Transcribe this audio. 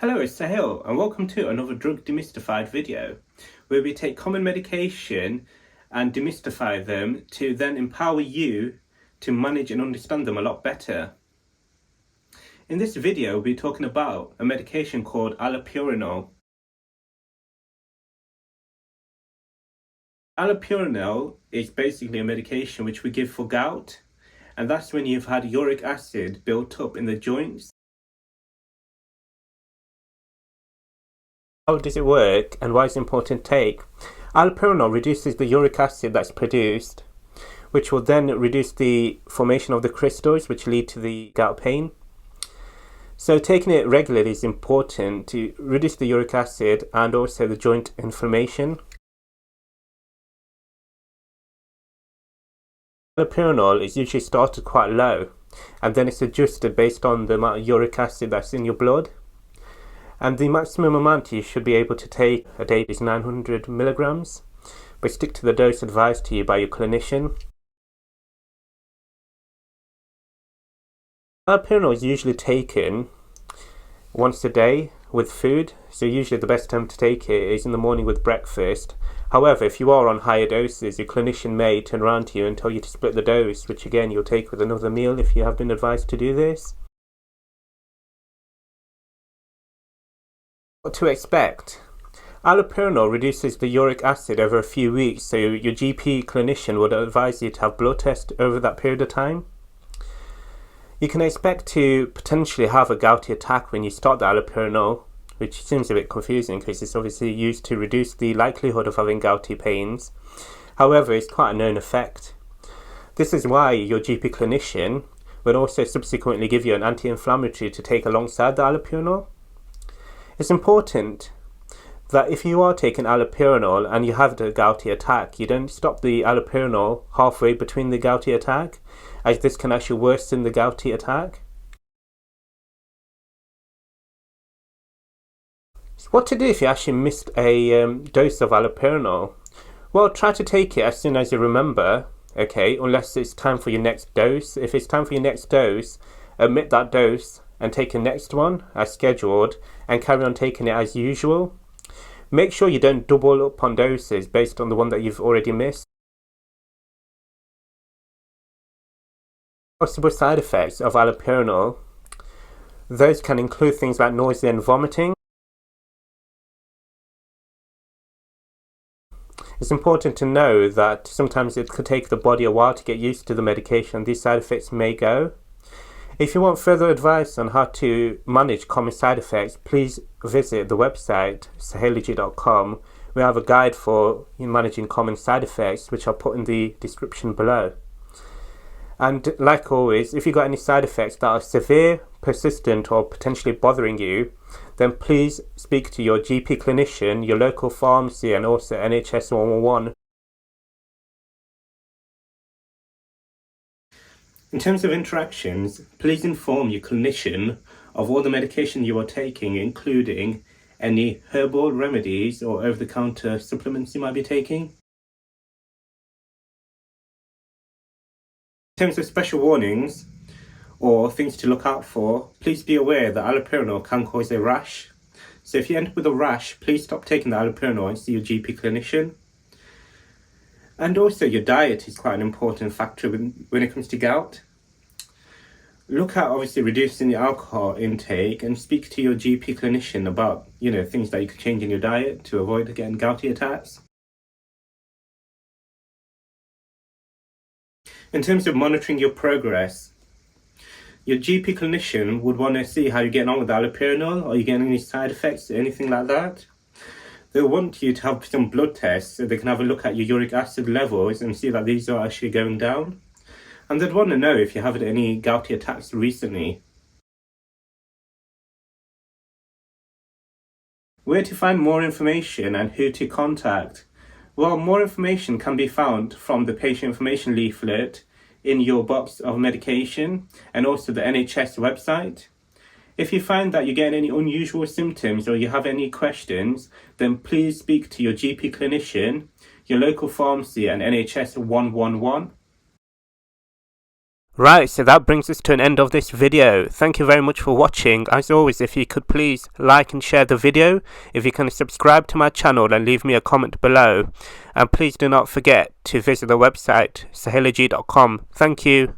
Hello, it's Sahil, and welcome to another Drug Demystified video, where we take common medication and demystify them to then empower you to manage and understand them a lot better. In this video, we'll be talking about a medication called Allopurinol. Allopurinol is basically a medication which we give for gout, and that's when you've had uric acid built up in the joints. How does it work and why is it important to take? Allopurinol reduces the uric acid that's produced, which will then reduce the formation of the crystals which lead to the gout pain. So taking it regularly is important to reduce the uric acid and also the joint inflammation. Allopurinol is usually started quite low and then it's adjusted based on the amount of uric acid that's in your blood. And the maximum amount you should be able to take a day is 900 milligrams, but stick to the dose advised to you by your clinician. Allopurinol is usually taken once a day with food, so usually the best time to take it is in the morning with breakfast. However, if you are on higher doses, your clinician may turn around to you and tell you to split the dose, which again you'll take with another meal if you have been advised to do this. What to expect? Allopurinol reduces the uric acid over a few weeks, so your GP clinician would advise you to have blood tests over that period of time. You can expect to potentially have a gouty attack when you start the allopurinol, which seems a bit confusing because it's obviously used to reduce the likelihood of having gouty pains. However, it's quite a known effect. This is why your GP clinician would also subsequently give you an anti-inflammatory to take alongside the allopurinol. It's important that if you are taking allopurinol and you have the gouty attack, you don't stop the allopurinol halfway between the gouty attack, as this can actually worsen the gouty attack. So what to do if you actually missed a dose of allopurinol? Well, try to take it as soon as you remember, okay, unless it's time for your next dose. If it's time for your next dose, omit that dose and take the next one as scheduled and carry on taking it as usual. Make sure you don't double up on doses based on the one that you've already missed. Possible side effects of allopurinol. Those can include things like nausea and vomiting. It's important to know that sometimes it could take the body a while to get used to the medication. These side effects may go. If you want further advice on how to manage common side effects, please visit the website Sohalogy.com. We have a guide for managing common side effects, which I'll put in the description below. And like always, if you've got any side effects that are severe, persistent, or potentially bothering you, then please speak to your GP clinician, your local pharmacy, and also NHS 111. In terms of interactions, please inform your clinician of all the medication you are taking, including any herbal remedies or over-the-counter supplements you might be taking. In terms of special warnings or things to look out for, please be aware that allopurinol can cause a rash. So if you end up with a rash, please stop taking the allopurinol and see your GP clinician. And also your diet is quite an important factor when it comes to gout. Look at obviously reducing the alcohol intake and speak to your GP clinician about, things that you could change in your diet to avoid getting gouty attacks. In terms of monitoring your progress, your GP clinician would want to see how you're getting on with allopurinol. Are you getting any side effects, anything like that? They'll want you to have some blood tests so they can have a look at your uric acid levels and see that these are actually going down. And they'd want to know if you have had any gouty attacks recently. Where to find more information and who to contact? Well, more information can be found from the patient information leaflet in your box of medication and also the NHS website. If you find that you're getting any unusual symptoms or you have any questions, then please speak to your GP clinician, your local pharmacy and NHS 111. Right, so that brings us to an end of this video. Thank you very much for watching. As always, if you could please like and share the video, if you can subscribe to my channel and leave me a comment below, and please do not forget to visit the website sohalogy.com. Thank you.